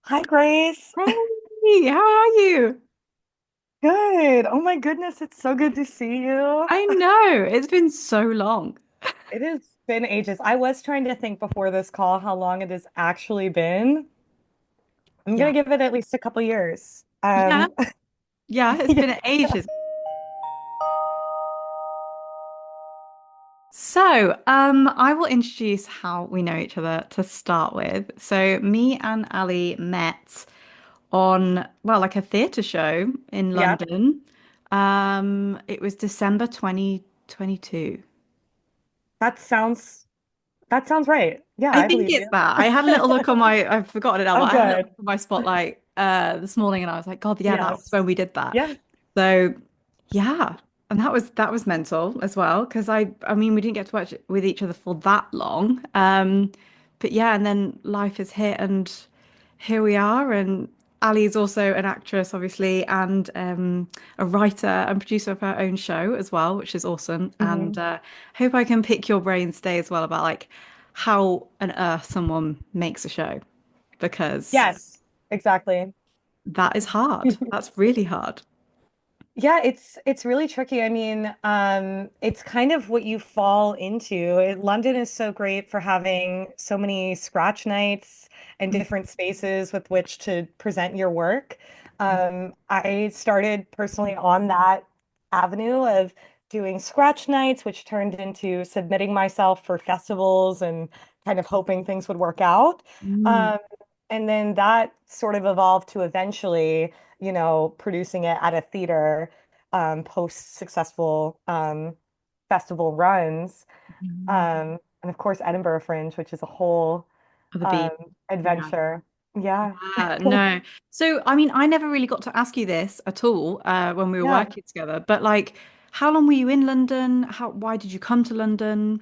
Hi, Grace. Hey, how are you? Good. Oh my goodness, it's so good to see you. I know, it's been so long. It has been ages. I was trying to think before this call how long it has actually been. I'm Yeah. gonna give it at least a couple years. Yeah, yeah, it's Yeah. been ages. I will introduce how we know each other to start with. So, me and Ali met on, well, like a theatre show in Yeah, London. It was December 2022. that sounds that sounds right. Yeah, I I think believe it's you. that. I had a little look on I've forgotten it now, Oh, but I had a little good. look on my spotlight this morning and I was like, God, yeah, that was Yes. when we did that. Yeah. So yeah, and that was mental as well because I mean we didn't get to work with each other for that long. But yeah, and then life has hit and here we are. And Ali is also an actress, obviously, and a writer and producer of her own show as well, which is awesome. And Mhm. hope I can pick your brains today as well about like how on earth someone makes a show because Yes, exactly. that is hard. That's really hard. Yeah, it's really tricky. I mean, it's kind of what you fall into. London is so great for having so many scratch nights and different spaces with which to present your work. I started personally on that avenue of doing scratch nights, which turned into submitting myself for festivals and kind of hoping things would work out. Mm. Um, and then that sort of evolved to eventually producing it at a theater post successful festival runs. Mm. And of course, Edinburgh Fringe, which is a whole Other um, beat. Yeah. adventure. Yeah. No. So, I mean, I never really got to ask you this at all when we were Yeah. working together, but like, how long were you in London? Why did you come to London?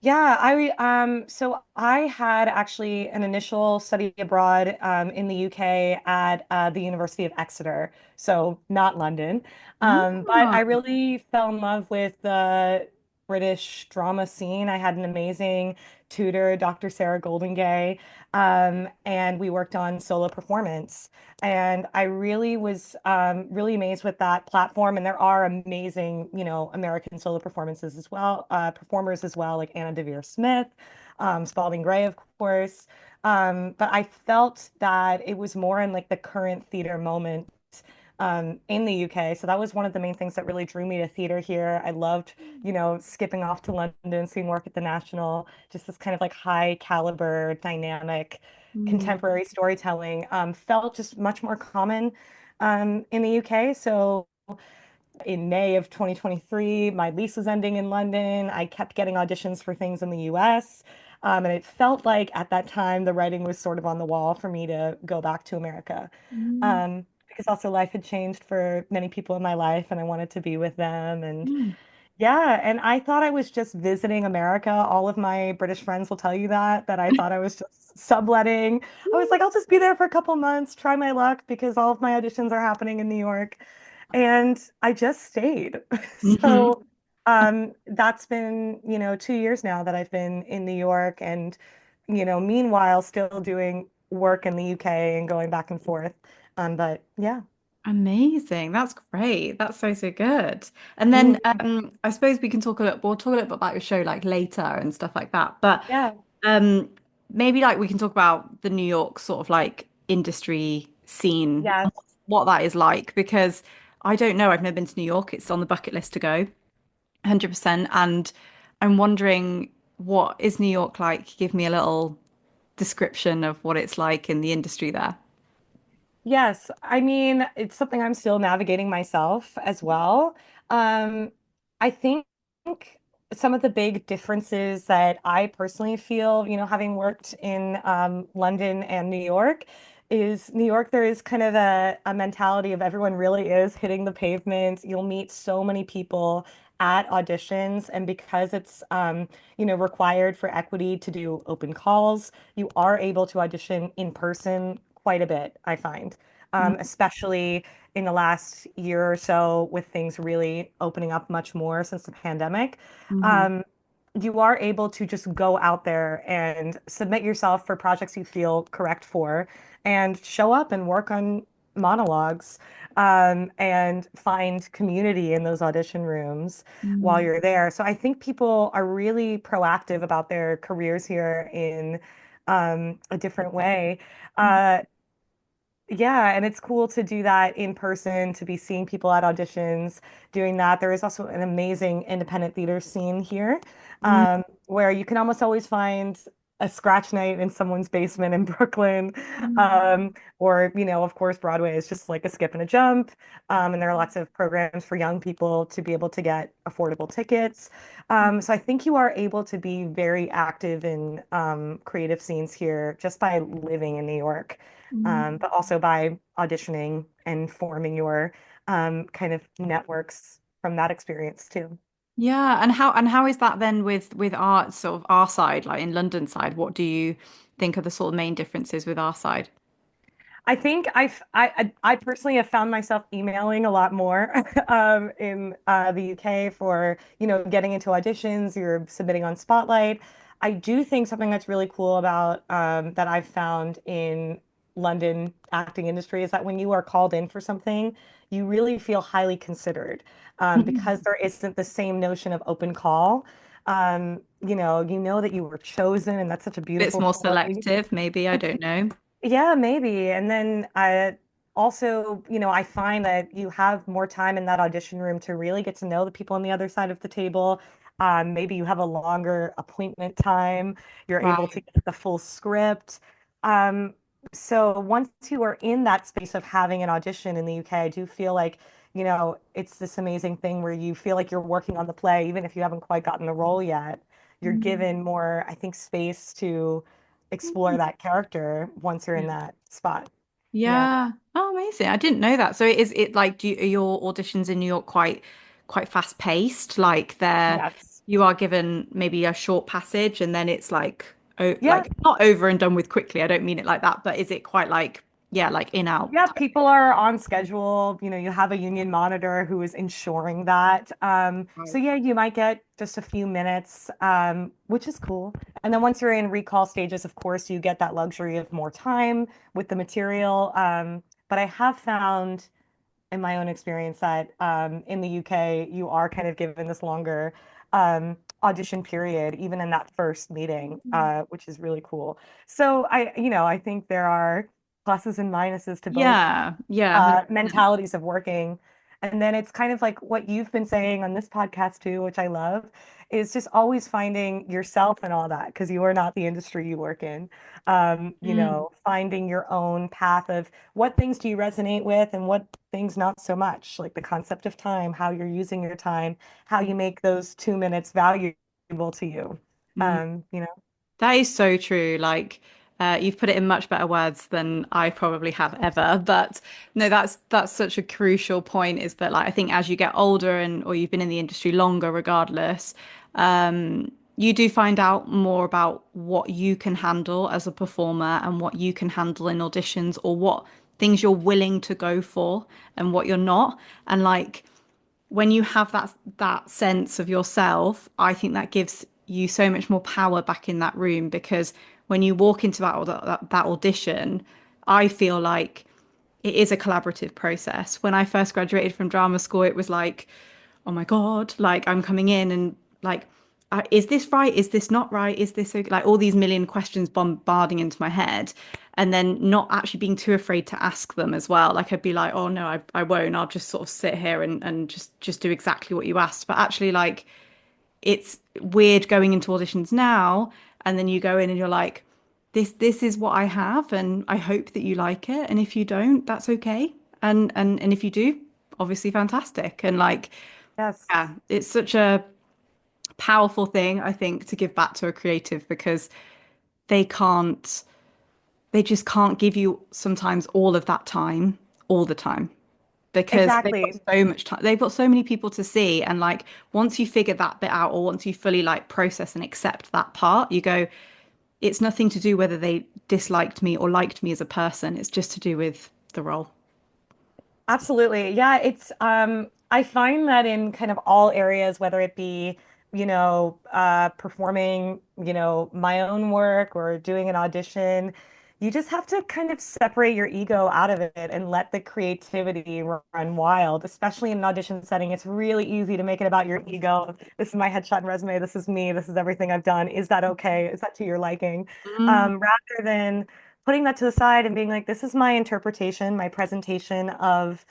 Yeah, so I had actually an initial study abroad in the UK at the University of Exeter, so not London. But Oh, I really fell in love with the British drama scene. I had an amazing tutor, Dr. Sarah Goldingay, and we worked on solo performance. And I really was really amazed with that platform. And there are amazing, American solo performances as well, performers as well, like Anna Devere Smith, Spalding Gray, of course. But I felt that it was more in like the current theater moment in the UK. So that was one of the main things that really drew me to theater here. I loved, skipping off to London, seeing work at the National, just this kind of like high caliber, dynamic, mm, contemporary storytelling felt just much more common in the UK. So in May of 2023, my lease was ending in London. I kept getting auditions for things in the US. And it felt like at that time the writing was sort of on the wall for me to go back to America. mm, Because also life had changed for many people in my life and I wanted to be with them. And mm. yeah, and I thought I was just visiting America. All of my British friends will tell you that I thought I was just subletting. I was like, I'll just be there for a couple months, try my luck because all of my auditions are happening in New York. And I just stayed. Hmm. So that's been, 2 years now that I've been in New York and, meanwhile still doing work in the UK and going back and forth. But yeah. Amazing. That's great. That's so, so good. And then Mhm. I suppose we'll talk a little bit about your show like later and stuff like that. But Yeah. um, maybe like we can talk about the New York sort of like industry scene, Yes. what that is like, because I don't know. I've never been to New York. It's on the bucket list to go, 100%. And I'm wondering, what is New York like? Give me a little description of what it's like in the industry there. Yes, I mean, it's something I'm still navigating myself as well. Um, I think some of the big differences that I personally feel, having worked in London and New York, is New York, there is kind of a mentality of everyone really is hitting the pavement. You'll meet so many people at auditions, and because it's required for equity to do open calls, you are able to audition in person quite a bit, I find, especially in the last year or so with things really opening up much more since the pandemic. Mm-hmm. Um, you are able to just go out there and submit yourself for projects you feel correct for and show up and work on monologues, and find community in those audition rooms while Mm. you're there. So I think people are really proactive about their careers here in a different way. Uh, yeah, and it's cool to do that in person, to be seeing people at auditions doing that. There is also an amazing independent theater scene here, Mm. where you can almost always find a scratch night in someone's basement in Brooklyn. Mm. Or, of course, Broadway is just like a skip and a jump. And there are lots of programs for young people to be able to get affordable tickets. So I think you are able to be very active in creative scenes here just by living in New York, Mm. but also by auditioning and forming your kind of networks from that experience too. Yeah, and how is that then with art, sort of our side, like in London side? What do you think are the sort of main differences with our side? I think I personally have found myself emailing a lot more in the UK for, getting into auditions. You're submitting on Spotlight. I do think something that's really cool about that I've found in London acting industry is that when you are called in for something, you really feel highly considered, because Mm. there isn't the same notion of open call. You know that you were chosen, and that's such a Bits beautiful more feeling. selective, maybe, I don't know. Yeah, maybe. And then also, I find that you have more time in that audition room to really get to know the people on the other side of the table. Maybe you have a longer appointment time. You're able to Right. get the full script. Um, so once you are in that space of having an audition in the UK, I do feel like, it's this amazing thing where you feel like you're working on the play, even if you haven't quite gotten the role yet. You're Mm. given more, I think, space to explore that character once you're in Yeah. that spot. Yeah. Yeah. Oh, amazing. I didn't know that. So is it like are your auditions in New York quite fast paced? Like Yes. you are given maybe a short passage and then it's like Yeah. like not over and done with quickly. I don't mean it like that, but is it quite like yeah, like in out Yeah, type people are on schedule. You have a union monitor who is ensuring that. So thing? yeah, you might get just a few minutes, which is cool. And then once you're in recall stages, of course, you get that luxury of more time with the material. But I have found in my own experience that in the UK, you are kind of given this longer audition period, even in that first meeting, which is really cool. So I think there are pluses and minuses to both Yeah. Yeah, 100%. mentalities of working. And then it's kind of like what you've been saying on this podcast too, which I love, is just always finding yourself and all that, because you are not the industry you work in. Mm, Finding your own path of what things do you resonate with and what things not so much, like the concept of time, how you're using your time, how you make those 2 minutes valuable to you. mm. Um, you know, That is so true. Like, you've put it in much better words than I probably have ever. But no, that's such a crucial point. Is that like I think as you get older and or you've been in the industry longer, regardless, you do find out more about what you can handle as a performer and what you can handle in auditions or what things you're willing to go for and what you're not. And like when you have that sense of yourself, I think that gives you so much more power back in that room because when you walk into that audition, I feel like it is a collaborative process. When I first graduated from drama school, it was like, oh my God, like I'm coming in and like, is this right? Is this not right? Is this okay? Like all these million questions bombarding into my head and then not actually being too afraid to ask them as well. Like I'd be like, oh no, I won't. I'll just sort of sit here and just do exactly what you asked. But actually like it's weird going into auditions now and then you go in and you're like, this is what I have and I hope that you like it. And if you don't, that's okay. And if you do, obviously fantastic. And like, yeah, yes, it's such a powerful thing, I think, to give back to a creative because they can't, they just can't give you sometimes all of that time all the time because they've got exactly. so much time. They've got so many people to see. And like, once you figure that bit out or once you fully like process and accept that part, you go, it's nothing to do whether they disliked me or liked me as a person. It's just to do with the role. Absolutely. Yeah, it's I find that in kind of all areas, whether it be performing, my own work or doing an audition, you just have to kind of separate your ego out of it and let the creativity run wild, especially in an audition setting. It's really easy to make it about your ego. This is my headshot and resume. This is me. This is everything I've done. Is that okay? Is that to your liking? Mm, Rather than putting that to the side and being like, this is my interpretation, my presentation of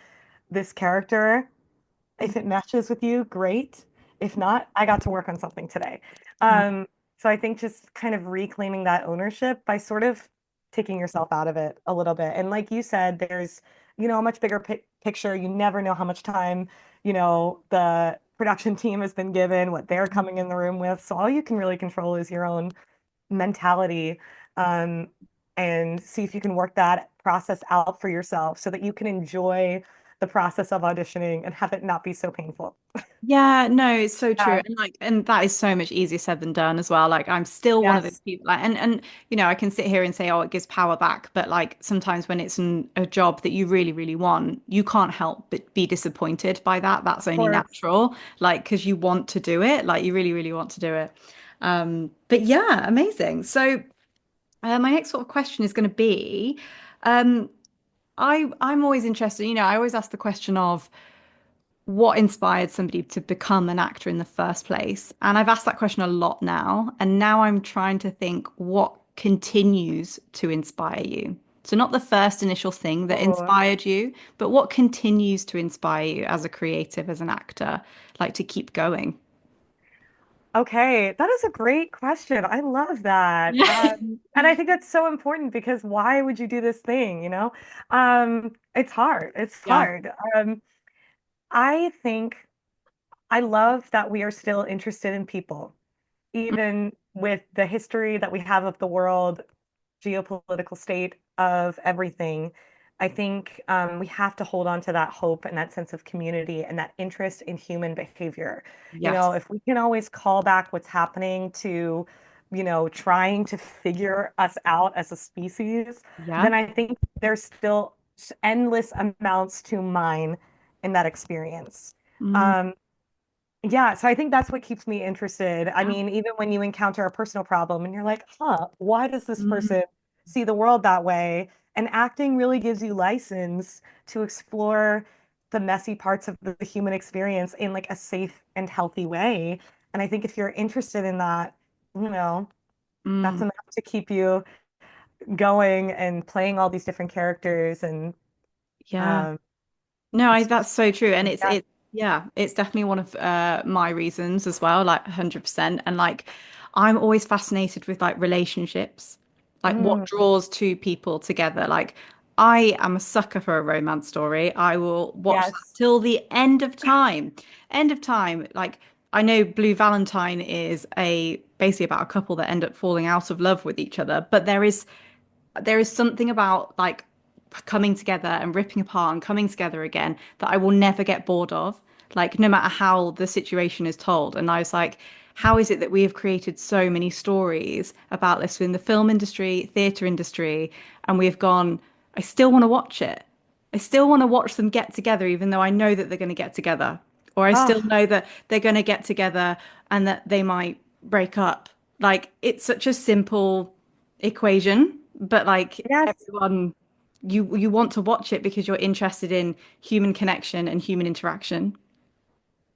this character. If it matches with you, great. If not, I got to work on something today. yeah. So I think just kind of reclaiming that ownership by sort of taking yourself out of it a little bit. And like you said, there's, a much bigger picture. You never know how much time, the production team has been given, what they're coming in the room with. So all you can really control is your own mentality, um, and see if you can work that process out for yourself so that you can enjoy the process of auditioning and have it not be so painful. Yeah, no, it's so true. Yeah. And that is so much easier said than done as well. Like I'm still one of those Yes, people like and I can sit here and say, oh, it gives power back, but like sometimes when it's a job that you really, really want, you can't help but be disappointed by that. That's of only course. natural, like because you want to do it, like you really, really want to do it. But yeah, amazing. So my next sort of question is going to be, um, I'm always interested, I always ask the question of what inspired somebody to become an actor in the first place? And I've asked that question a lot now. And now I'm trying to think what continues to inspire you. So, not the first initial thing that Oh, inspired you, but what continues to inspire you as a creative, as an actor, like to keep going? okay. That is a great question. I love that. Yeah. And I think that's so important because why would you do this thing, It's hard. It's Yeah. hard. I think I love that we are still interested in people, even with the history that we have of the world, geopolitical state of everything. I think we have to hold on to that hope and that sense of community and that interest in human behavior. Yes. If we can always call back what's happening to, trying to figure us out as a species, Yeah. then I think there's still endless amounts to mine in that experience. Mm, Um, yeah, so I think that's what keeps me interested. I yeah. mean, even when you encounter a personal problem and you're like, huh, why does this Mm, person see the world that way? And acting really gives you license to explore the messy parts of the human experience in like a safe and healthy way. And I think if you're interested in that, you know, that's mm, enough to keep you going and playing all these different characters. And yeah. um, No, it's that's just, so true. And it's yeah. yeah, it's definitely one of my reasons as well, like 100%. And like I'm always fascinated with like relationships, like what Mm, draws two people together. Like I am a sucker for a romance story. I will watch that yes. till the end of time. End of time. Like I know Blue Valentine is a basically about a couple that end up falling out of love with each other, but there is something about like coming together and ripping apart and coming together again that I will never get bored of, like no matter how the situation is told. And I was like, how is it that we have created so many stories about this in the film industry, theatre industry, and we have gone, I still want to watch it. I still want to watch them get together, even though I know that they're going to get together. Or I still Oh, know that they're going to get together and that they might break up. Like it's such a simple equation, but like yes. everyone, you want to watch it because you're interested in human connection and human interaction,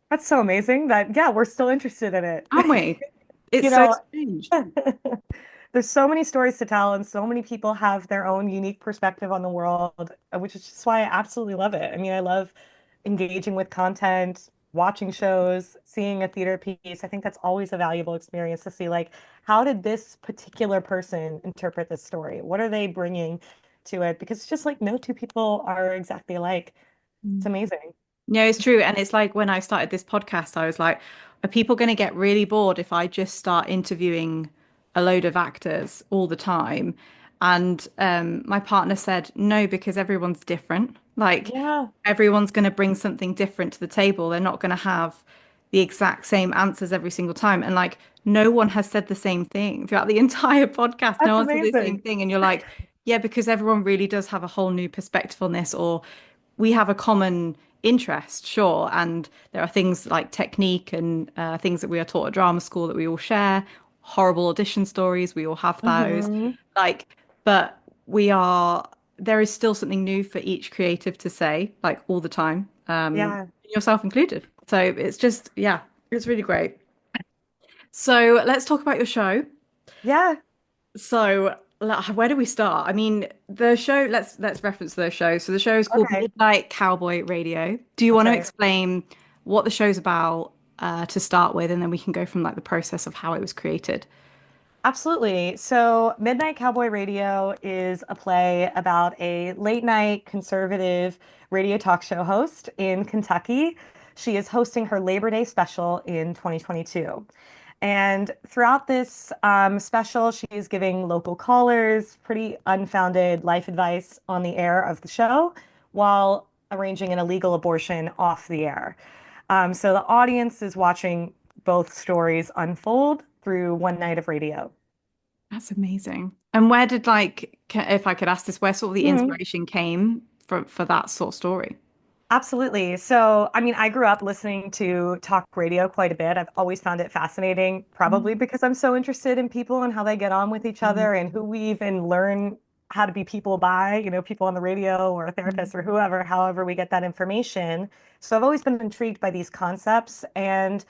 That's so amazing that, yeah, we're still interested in it. aren't we? It's You so know, strange. there's so many stories to tell, and so many people have their own unique perspective on the world, which is just why I absolutely love it. I mean, I love engaging with content, watching shows, seeing a theater piece. I think that's always a valuable experience to see, like, how did this particular person interpret this story? What are they bringing to it? Because it's just like no two people are exactly alike. It's amazing. No, it's true. And it's like when I started this podcast, I was like, are people going to get really bored if I just start interviewing a load of actors all the time? And my partner said, no, because everyone's different. Like Yeah, everyone's going to bring something different to the table. They're not going to have the exact same answers every single time. And like no one has said the same thing throughout the entire podcast. No that's one said the same amazing. thing. And you're like, yeah, because everyone really does have a whole new perspective on this, or we have a common interest, sure. And there are things like technique and things that we are taught at drama school that we all share, horrible audition stories, we all have those. Hmm. Like, but there is still something new for each creative to say, like all the time, Yeah. yourself included. So it's just, yeah, it's really great. So let's talk about your show. Yeah. So, where do we start? I mean, the show, let's reference the show. So the show is called Okay. Midnight Cowboy Radio. Do you That's want to right. explain what the show's about to start with, and then we can go from like the process of how it was created? Absolutely. So, Midnight Cowboy Radio is a play about a late night conservative radio talk show host in Kentucky. She is hosting her Labor Day special in 2022. And throughout this special, she is giving local callers pretty unfounded life advice on the air of the show while arranging an illegal abortion off the air. So the audience is watching both stories unfold through one night of radio. That's amazing. And where did if I could ask this, where sort of the Mhm. inspiration came for that sort of story? Absolutely. So, I mean, I grew up listening to talk radio quite a bit. I've always found it fascinating, probably because I'm so interested in people and how they get on with each other and who we even learn how to be people by, people on the radio or a therapist or whoever, however we get that information. So, I've always been intrigued by these concepts. And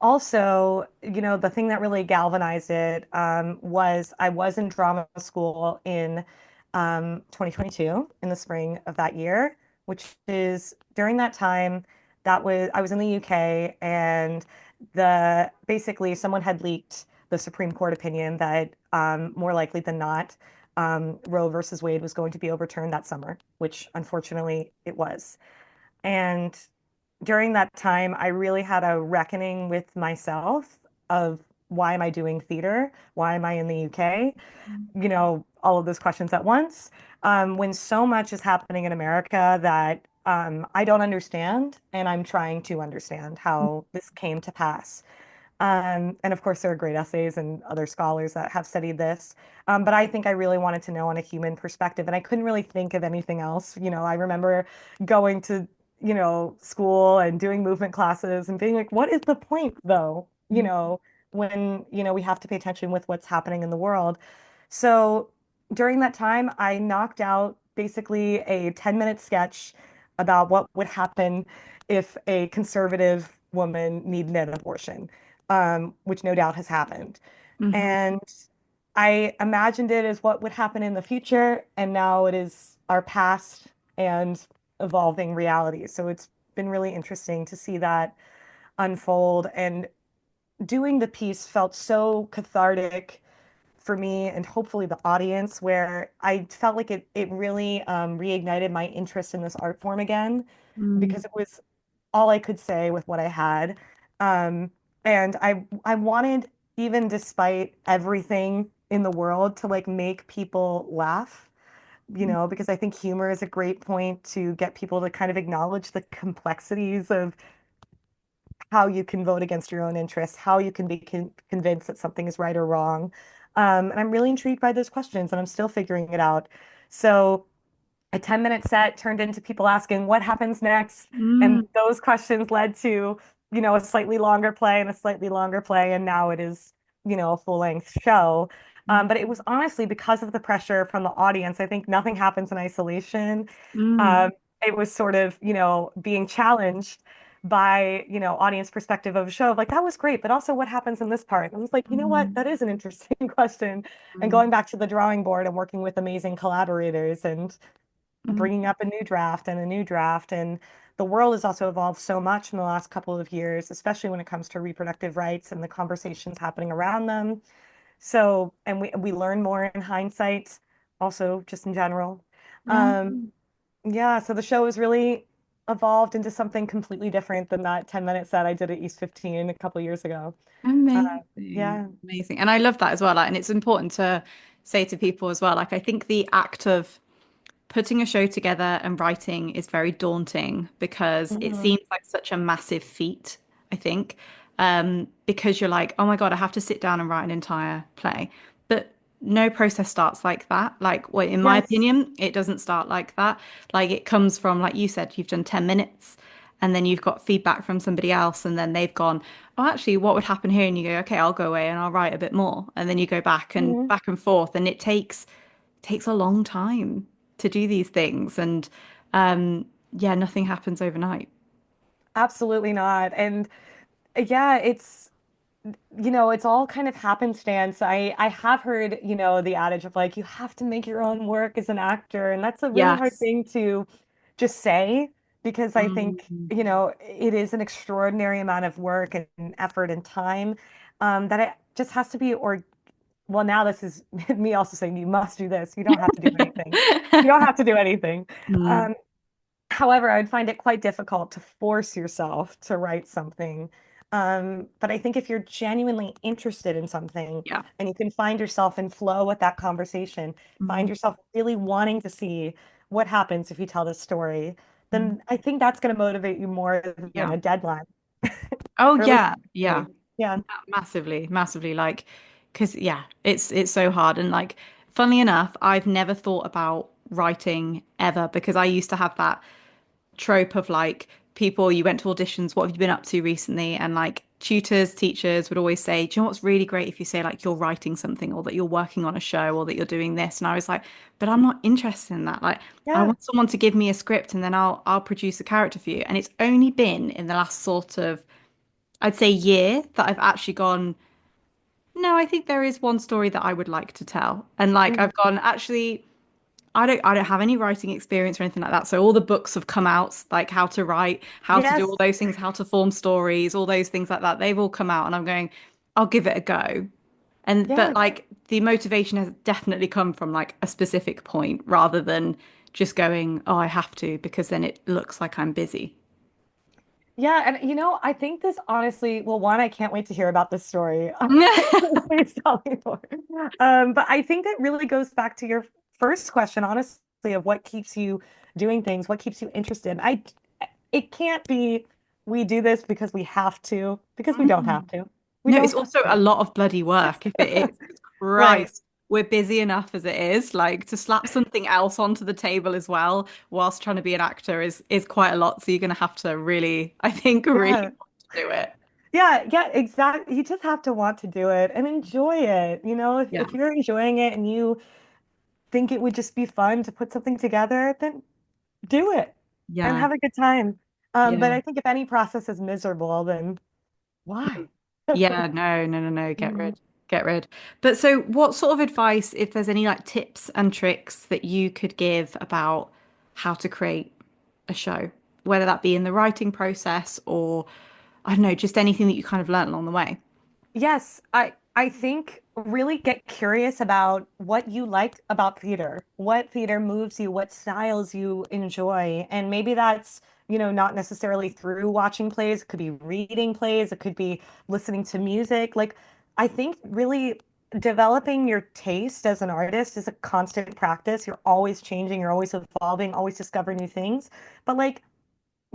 also, the thing that really galvanized it was I was in drama school in 2022 in the spring of that year, which is during that time that was I was in the UK and the basically someone had leaked the Supreme Court opinion that more likely than not Roe versus Wade was going to be overturned that summer, which unfortunately it was. And during that time, I really had a reckoning with myself of why am I doing theater? Why am I in the UK? All of those questions at once. When so much is happening in America that I don't understand, and I'm trying to understand how this came to pass. And of course, there are great essays and other scholars that have studied this. But I think I really wanted to know on a human perspective, and I couldn't really think of anything else. I remember going to, school and doing movement classes and being like, what is the point though? When, we have to pay attention with what's happening in the world. So during that time, I knocked out basically a 10-minute sketch about what would happen if a conservative woman needed an abortion, which no doubt has happened. Mm-hmm. And I imagined it as what would happen in the future, and now it is our past and evolving reality. So it's been really interesting to see that unfold. And doing the piece felt so cathartic for me and hopefully the audience, where I felt like it really reignited my interest in this art form again because it was all I could say with what I had. Um, and I wanted, even despite everything in the world, to like make people laugh, because I think humor is a great point to get people to kind of acknowledge the complexities of how you can vote against your own interests, how you can be convinced that something is right or wrong. And I'm really intrigued by those questions, and I'm still figuring it out. So a 10-minute set turned into people asking what happens next, and Mm-hmm. those questions led to, a slightly longer play and a slightly longer play, and now it is, a full-length show. But it was honestly because of the pressure from the audience. I think nothing happens in isolation. Mm-hmm. Um, it was sort of, being challenged by, audience perspective of a show of like, that was great, but also what happens in this part? And I was like, you know what? That is an interesting question. And going back to the drawing board and working with amazing collaborators and bringing up a new draft and a new draft. And the world has also evolved so much in the last couple of years, especially when it comes to reproductive rights and the conversations happening around them. So, and we learn more in hindsight, also just in general. Yeah. Um, yeah, so the show has really evolved into something completely different than that 10-minute set I did at East 15 a couple years ago. Uh, Amazing. yeah. Amazing. And I love that as well. Like, and it's important to say to people as well, like, I think the act of putting a show together and writing is very daunting because it Mhm. seems like such a massive feat, I think. Because you're like, oh my God, I have to sit down and write an entire play. But no process starts like that. Like, well, in my Yes. opinion, it doesn't start like that. Like, it comes from, like you said, you've done 10 minutes. and then you've got feedback from somebody else, and then they've gone, oh, actually, what would happen here? And you go, okay, I'll go away and I'll write a bit more, and then you go Mhm. back and forth, and it takes a long time to do these things, and yeah, nothing happens overnight. Absolutely not. And yeah, it's all kind of happenstance. I have heard, the adage of like you have to make your own work as an actor, and that's a really hard Yes. thing to just say because I think, Mm, it is an extraordinary amount of work and effort and time that it just has to be or well, now this is me also saying you must do this. You don't have to do anything. You don't have to do anything. mm, Um, However, I would find it quite difficult to force yourself to write something. But I think if you're genuinely interested in something yeah. and you can find yourself in flow with that conversation, Mm, find yourself really wanting to see what happens if you tell this story, mm, then I think that's going to motivate you more than yeah. a deadline, Oh or at least yeah, yeah. me. Yeah. Massively, massively, like, because yeah, it's so hard. And like, funnily enough, I've never thought about writing ever because I used to have that trope of like people you went to auditions, what have you been up to recently? And like tutors, teachers would always say, do you know what's really great if you say like you're writing something or that you're working on a show or that you're doing this? And I was like, but I'm not interested in that. Like, I Yeah. want someone to give me a script and then I'll produce a character for you. And it's only been in the last sort of, I'd say, year that I've actually gone, no, I think there is one story that I would like to tell. And like Mhm. I've gone, actually, I don't have any writing experience or anything like that. So all the books have come out, like how to write, how to do all Yes. those things, how to form stories, all those things like that. They've all come out and I'm going, I'll give it a go. And Yeah. but like the motivation has definitely come from like a specific point rather than just going, oh, I have to, because then it looks like I'm busy. Yeah, and I think this honestly, well, one, I can't wait to hear about this story. Please tell me more. But I think that really goes back to your first question, honestly, of what keeps you doing things, what keeps you interested. It can't be we do this because we have to, because we don't have to. We No, don't it's have also a to. lot of bloody work if it is. 'Cause Right. Christ, we're busy enough as it is. Like to slap something else onto the table as well whilst trying to be an actor is quite a lot. So you're gonna have to really, I think, really Yeah. want to do it. Yeah, yeah, exactly. You just have to want to do it and enjoy it. Yeah. If you're enjoying it and you think it would just be fun to put something together, then do it and Yeah. have a good time. But Yeah. I think if any process is miserable, then why? Yeah, no, no, no, no, get Mhm. rid. Get rid. But so what sort of advice, if there's any like tips and tricks that you could give about how to create a show, whether that be in the writing process or I don't know, just anything that you kind of learned along the way? Yes, I think really get curious about what you like about theater, what theater moves you, what styles you enjoy. And maybe that's, not necessarily through watching plays. It could be reading plays, it could be listening to music. Like, I think really developing your taste as an artist is a constant practice. You're always changing, you're always evolving, always discovering new things. But like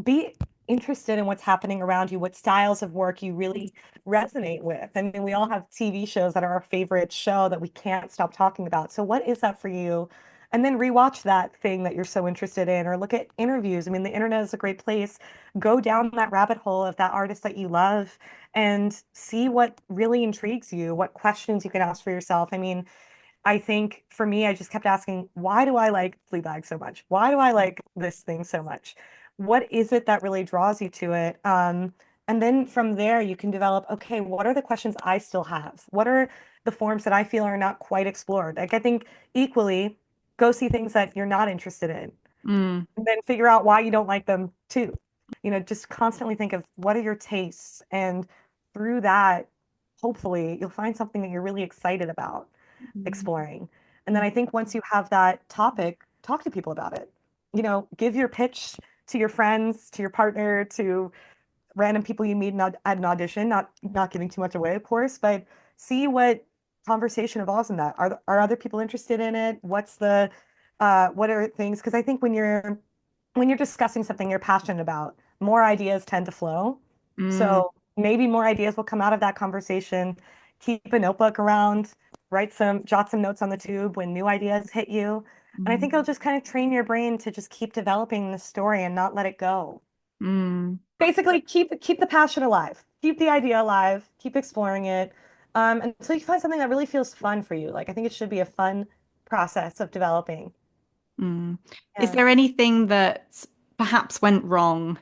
be interested in what's happening around you, what styles of work you really resonate with. I mean, we all have TV shows that are our favorite show that we can't stop talking about. So what is that for you? And then rewatch that thing that you're so interested in, or look at interviews. I mean, the internet is a great place. Go down that rabbit hole of that artist that you love and see what really intrigues you, what questions you can ask for yourself. I mean, I think for me, I just kept asking, why do I like Fleabag so much? Why do I like this thing so much? What is it that really draws you to it? And then from there, you can develop, okay, what are the questions I still have? What are the forms that I feel are not quite explored? Like, I think equally, go see things that you're not interested in Mm, and then figure out why you don't like them too. Just constantly think of what are your tastes, and through that, hopefully, you'll find something that you're really excited about exploring. And then I think once you have that topic, talk to people about it. Give your pitch to your friends, to your partner, to random people you meet at an audition, not giving too much away, of course, but see what conversation evolves in that. Are other people interested in it? What are things? Because I think when you're discussing something you're passionate about, more ideas tend to flow. mm, So maybe more ideas will come out of that conversation. Keep a notebook around, jot some notes on the tube when new ideas hit you. And I mm. think it'll just kind of train your brain to just keep developing the story and not let it go. Mm, Basically, keep the passion alive, keep the idea alive, keep exploring it, until you find something that really feels fun for you. Like I think it should be a fun process of developing. mm. Is Yeah. there anything that perhaps went wrong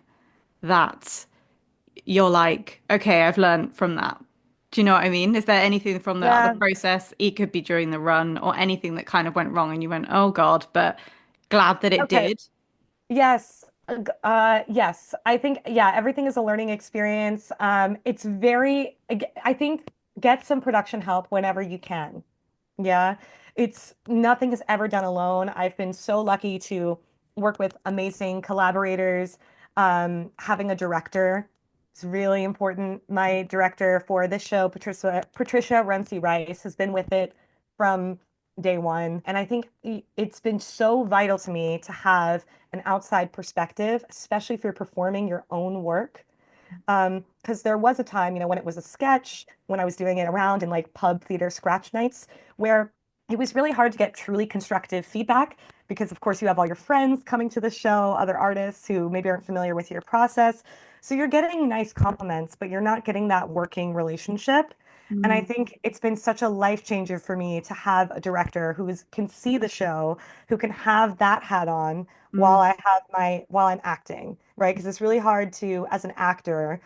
that you're like, okay, I've learned from that? Do you know what I mean? Is there anything from the Yeah. process? It could be during the run or anything that kind of went wrong and you went, oh God, but glad that it Okay. did. Yes. Yes. I think, yeah, everything is a learning experience. It's very, I think get some production help whenever you can. Yeah. It's nothing is ever done alone. I've been so lucky to work with amazing collaborators. Having a director is really important. My director for this show, Patricia Runcie Rice, has been with it from day one. And I think it's been so vital to me to have an outside perspective, especially if you're performing your own work. Because there was a time, when it was a sketch, when I was doing it around in like pub theater scratch nights, where it was really hard to get truly constructive feedback because, of course, you have all your friends coming to the show, other artists who maybe aren't familiar with your process. So you're getting nice compliments, but you're not getting that working relationship. And I Mm, think it's been such a life changer for me to have a director can see the show, who can have that hat on mm, while I'm acting, right? Because it's really hard to, as an actor,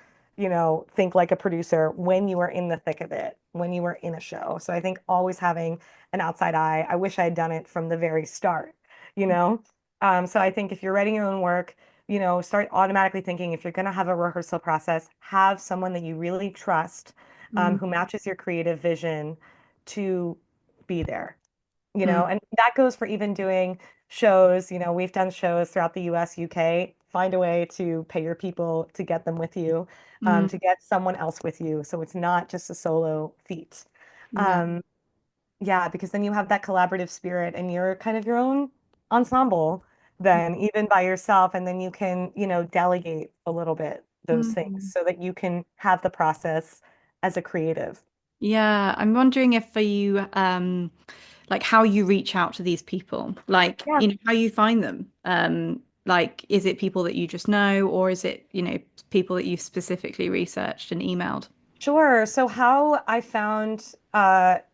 think like a producer when you are in the thick of it, when you are in a show. So I think always having an outside eye. I wish I had done it from the very start, you know? So I think if you're writing your own work, start automatically thinking if you're going to have a rehearsal process, have someone that you really trust, mm, who matches your creative vision to be there, mm, and that goes for even doing shows. We've done shows throughout the US, UK. Find a way to pay your people to get them with you, mm. to get someone else with you. So it's not just a solo feat. Yeah. Um, yeah, because then you have that collaborative spirit and you're kind of your own ensemble then, even by yourself. And then you can, delegate a little bit those things Mm. so that you can have the process as a creative. Yeah, I'm wondering if for you, like how you reach out to these people, like, Yeah. how you find them. Like, is it people that you just know, or is it, people that you've specifically researched and emailed? Sure. So how I found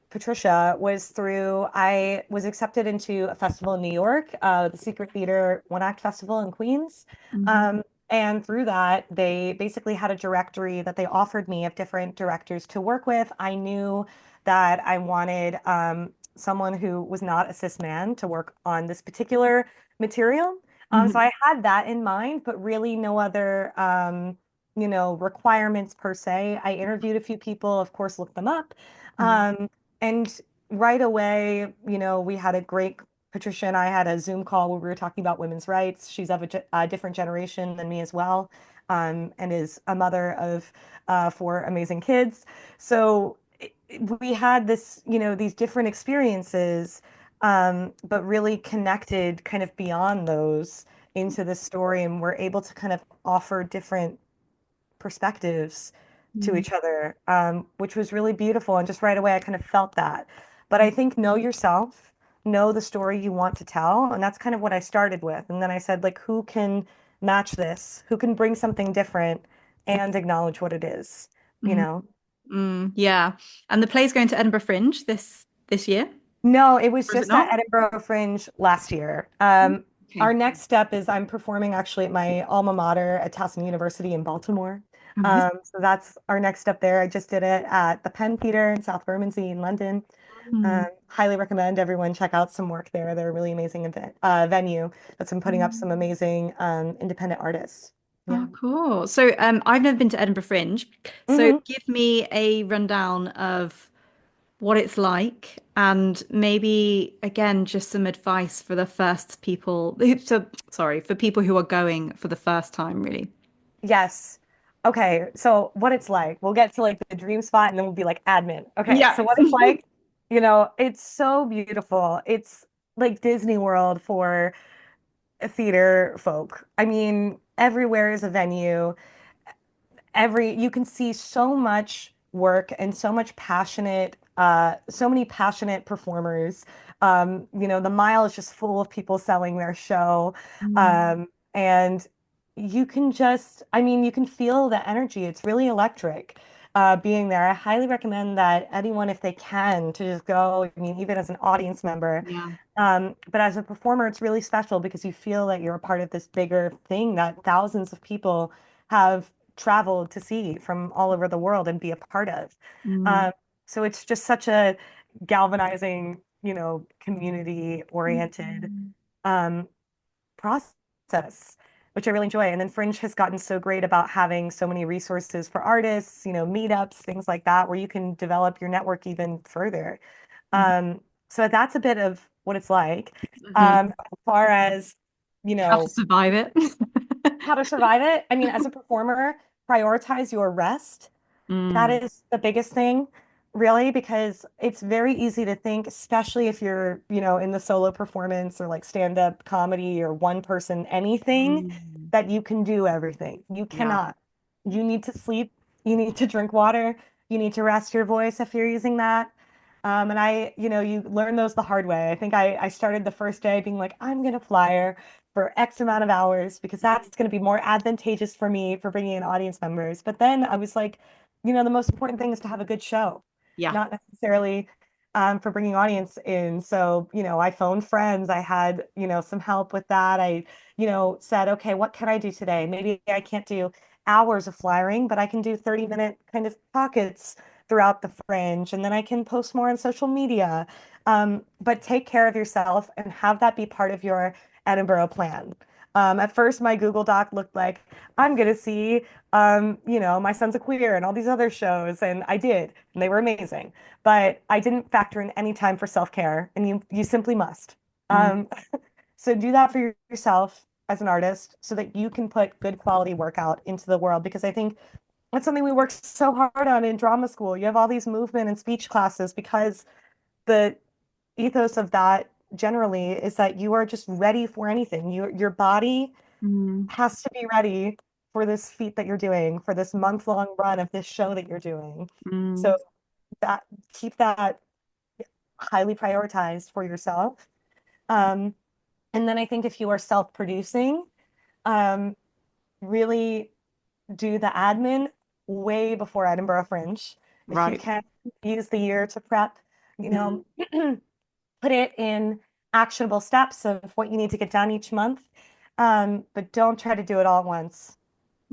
Patricia was through I was accepted into a festival in New York, the Secret Theater One Act Festival in Queens. Mhm. And through that, they basically had a directory that they offered me of different directors to work with. I knew that I wanted someone who was not a cis man to work on this particular material. So Mhm. I had that in mind, but really no other requirements per se. I interviewed a few people, of course, looked them up. Mhm. Um, and right away, we had a great, Patricia and I had a Zoom call where we were talking about women's rights. She's of a different generation than me as well, and is a mother of four amazing kids. So we had this, these different experiences, but really connected kind of beyond those into the story, and we're able to kind of offer different perspectives to Mhm. each other, which was really beautiful. And just right away, I kind of felt that. But I think know yourself, know the story you want to tell. And that's kind of what I started with. And then I said, like, who can match this? Who can bring something different and acknowledge what it is, you Mhm. know? Yeah. And the play's going to Edinburgh Fringe this year, No, it was or is it just at not? Edinburgh Fringe last year. Okay. Our next step is I'm performing actually at my alma mater at Towson University in Baltimore. Amazing. So that's our next step there. I just did it at the Penn Theatre in South Bermondsey in London. Mm. Highly recommend everyone check out some work there. They're a really amazing venue that's been putting up some amazing independent artists. Yeah. Oh, cool. So, I've never been to Edinburgh Fringe. So, Hmm. give me a rundown of what it's like, and maybe again, just some advice for the first people so sorry, for people who are going for the first time, really. Yes. Okay, so what it's like, we'll get to like the dream spot and then we'll be like admin. Okay, Yeah. so what it's like, it's so beautiful. It's like Disney World for theater folk. I mean, everywhere is a venue. You can see so much work and so many passionate performers. The mile is just full of people selling their show. Mm, And you can just, I mean, you can feel the energy. It's really electric being there. I highly recommend that anyone, if they can, to just go. I mean, even as an audience member, Yeah. but as a performer, it's really special because you feel that you're a part of this bigger thing that thousands of people have traveled to see from all over the world and be a part of. Mm. Um, so it's just such a galvanizing, community oriented Mm. um, process, which I really enjoy. And then Fringe has gotten so great about having so many resources for artists, meetups, things like that, where you can develop your network even further. Um, so that's a bit of what it's like. Mhm. As far as, you How to know, survive it. how to survive it, I mean, as a performer, prioritize your rest. That Mm. is the biggest thing, really, because it's very easy to think, especially if you're, in the solo performance or like stand-up comedy or one person anything, Mm. that you can do everything. You Yeah. cannot. You need to sleep, you need to drink water, you need to rest your voice if you're using that. And you learn those the hard way. I think I started the first day being like, I'm gonna flyer for X amount of hours because that's going to be more advantageous for me for bringing in audience members. But then I was like, the most important thing is to have a good show, Yeah. not necessarily for bringing audience in. So, I phoned friends. I had, some help with that. I, said, okay, what can I do today? Maybe I can't do hours of flyering, but I can do 30-minute kind of pockets throughout the fringe. And then I can post more on social media. But take care of yourself and have that be part of your Edinburgh plan. At first, my Google Doc looked like I'm going to see My Son's a Queer and all these other shows, and I did, and they were amazing. But I didn't factor in any time for self-care, and you simply must. Mm. Um, so do that for yourself as an artist, so that you can put good quality work out into the world. Because I think that's something we work so hard on in drama school. You have all these movement and speech classes because the ethos of that generally is that you are just ready for anything. Your body Mm. has to be ready for this feat that you're doing, for this month-long run of this show that you're doing. Mm. So that keep that highly prioritized for yourself. Um, and then I think if you are self-producing, um, really do the admin way before Edinburgh Fringe. If you Right. can use the year to prep, you Mhm. know, put it in actionable steps of what you need to get done each month. But don't try to do it all at once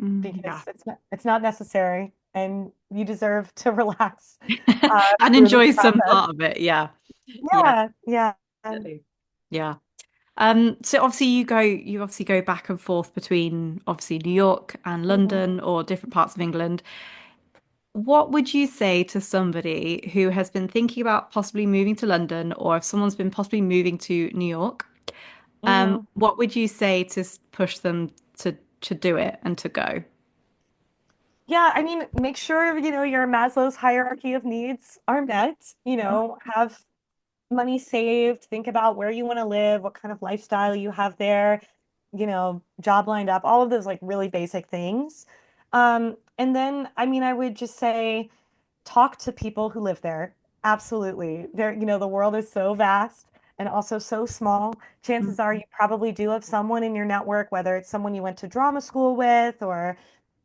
Mm. because Yeah. it's not necessary and you deserve to relax And through this enjoy some process. part of it. Yeah. Yeah. Yeah, yeah. Definitely. Yeah. So obviously you obviously go back and forth between obviously New York and Mhm. London or different parts of England. What would you say to somebody who has been thinking about possibly moving to London, or if someone's been possibly moving to New York? Mhm. What would you say to push them to do it and to go? Yeah, I mean, make sure, your Maslow's hierarchy of needs are met, have money saved, think about where you want to live, what kind of lifestyle you have there, job lined up, all of those like really basic things. And then, I mean, I would just say talk to people who live there. Absolutely. The world is so vast and also so small. Chances are Mm. you probably do have someone in your network, whether it's someone you went to drama school with or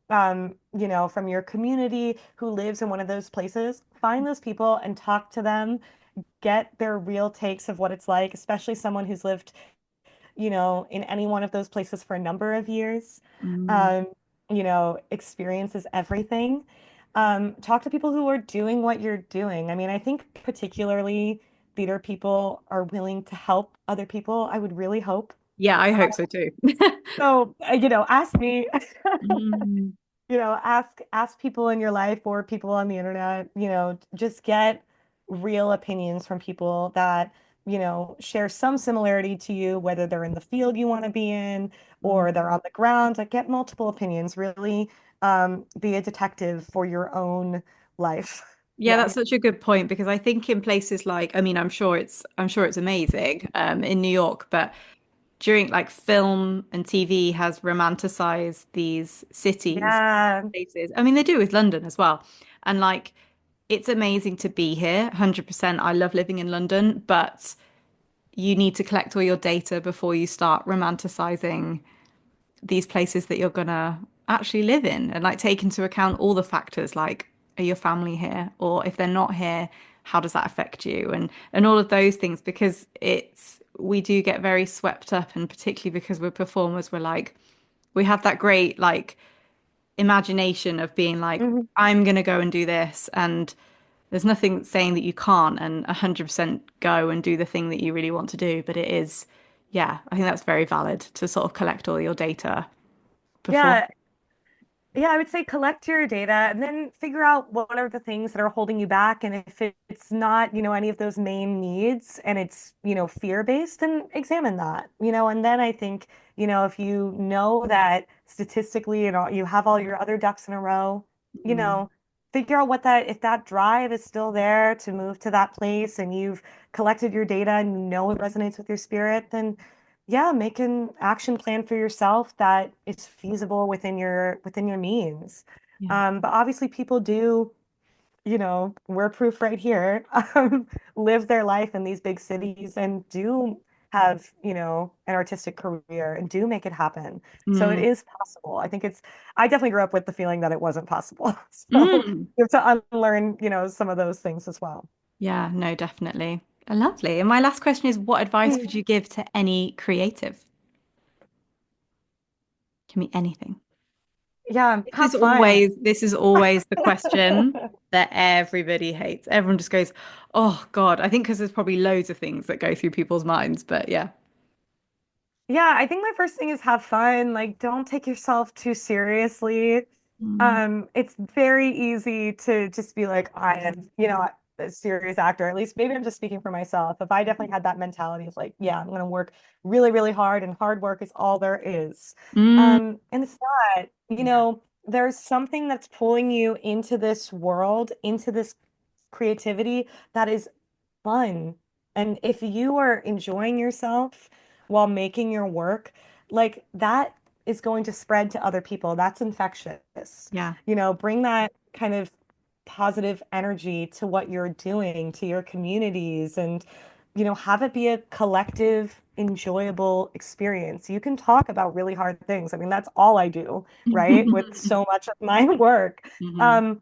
from your community who lives in one of those places. Find those people and talk to them, get their real takes of what it's like, especially someone who's lived, in any one of those places for a number of years. Mm. Um, experiences everything. Talk to people who are doing what you're doing. I mean, I think particularly theater people are willing to help other people. I would really hope. Yeah, I hope so too. So, ask me. Mm. Ask people in your life or people on the internet, just get real opinions from people that, share some similarity to you, whether they're in the field you want to be in or they're Mm. on the ground. Like, get multiple opinions, really be a detective for your own life. Yeah, Yeah. that's such a good point because I think in places like, I mean, I'm sure it's amazing in New York, but during like film and TV has romanticized these cities, Yeah. places. I mean, they do with London as well. And like, it's amazing to be here, 100%. I love living in London, but you need to collect all your data before you start romanticizing these places that you're gonna actually live in and like take into account all the factors like are your family here or if they're not here, how does that affect you and all of those things because it's we do get very swept up and particularly because we're performers, we're like we have that great like imagination of being like, Mhm. I'm gonna go and do this, and there's nothing saying that you can't and 100% go and do the thing that you really want to do. But it is, yeah, I think that's very valid to sort of collect all your data before. Yeah, yeah, I would say collect your data and then figure out what are the things that are holding you back. And if it's not, any of those main needs and it's, fear-based, then examine that, and then I think, if you know that statistically, you have all your other ducks in a row, you Mm, know, figure out what that, if that drive is still there to move to that place and you've collected your data and you know it resonates with your spirit, then yeah, make an action plan for yourself that is feasible within your means. yeah. But obviously people do, we're proof right here, live their life in these big cities and do have, an artistic career and do make it happen. So it Mm, is possible. I definitely grew up with the feeling that it wasn't possible. So mm. you have to unlearn, some of those things as well. Yeah, no, definitely. Lovely. And my last question is, what advice would you give to any creative? Can be anything. Yeah, This have is fun. always this is always the question that everybody hates. Everyone just goes, "Oh God." I think because there's probably loads of things that go through people's minds, but yeah. Yeah, I think my first thing is have fun. Like, don't take yourself too seriously. Mm, It's very easy to just be like, I am, a serious actor. At least maybe I'm just speaking for myself. If I definitely had that mentality of like, yeah, I'm gonna work really, really hard, and hard work is all there is. mm, And it's not, yeah. there's something that's pulling you into this world, into this creativity that is fun. And if you are enjoying yourself while making your work, like that is going to spread to other people. That's infectious. Yeah. Bring that kind of positive energy to what you're doing, to your communities, and, have it be a collective, enjoyable experience. You can talk about really hard things. I mean, that's all I do, right? With so much of my work. Mhm. Um,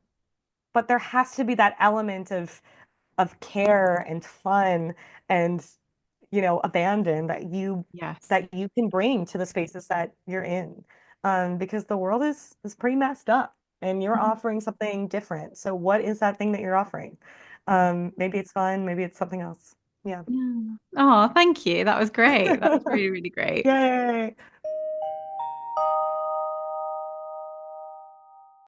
but there has to be that element of care and fun and abandon Yes. that you can bring to the spaces that you're in, because the world is pretty messed up and you're Mhm. offering something different. So what is that thing that you're offering? Maybe it's fun, maybe it's something else. Yeah. Yeah. Oh, thank you. That was great. That was really, really great. Yay.